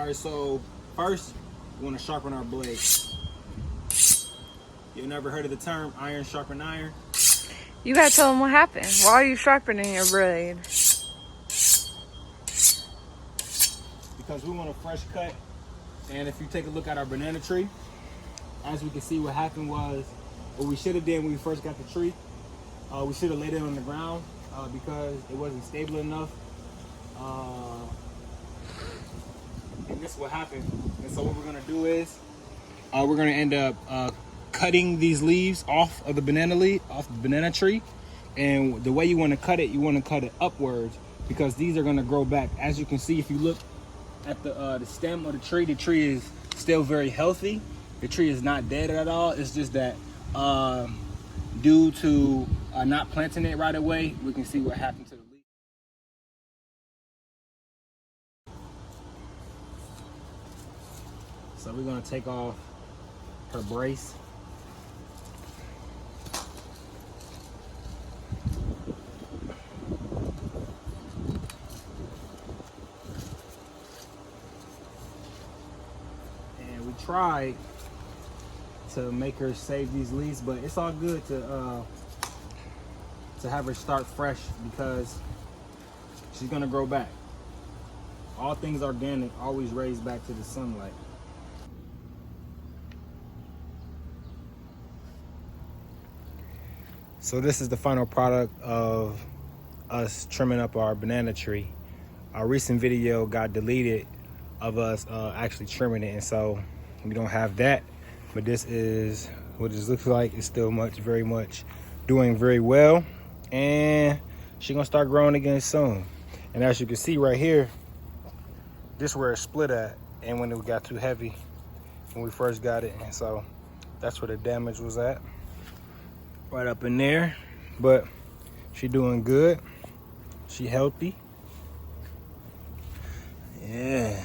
All right, so first, we want to sharpen our blade. You've never heard of the term iron sharpen iron? You gotta tell them what happened. Why are you sharpening your blade? Because we want a fresh cut. And if you take a look at our banana tree, as we can see, what happened was, what we should have done when we first got the tree, we should have laid it on the ground because it wasn't stable enough. And this is what happened. And so what we're gonna do is, we're gonna end up cutting these leaves off of the banana tree. And the way you want to cut it upwards, because these are gonna grow back. As you can see, if you look at the stem of the tree is still very healthy. The tree is not dead at all. It's just that due to not planting it right away, we can see what happened to the leaf. So we're gonna take off her brace. And we tried to make her save these leaves, but it's all good to have her start fresh because she's gonna grow back. All things organic always raise back to the sunlight. So this is the final product of us trimming up our banana tree. Our recent video got deleted of us actually trimming it, and so we don't have that. But this is what this looks like. It's still very much doing very well, and she's gonna start growing again soon. And as you can see right here, this is where it split at, and when it got too heavy when we first got it, and so that's where the damage was at, right up in there. But she doing good. She healthy. Yeah.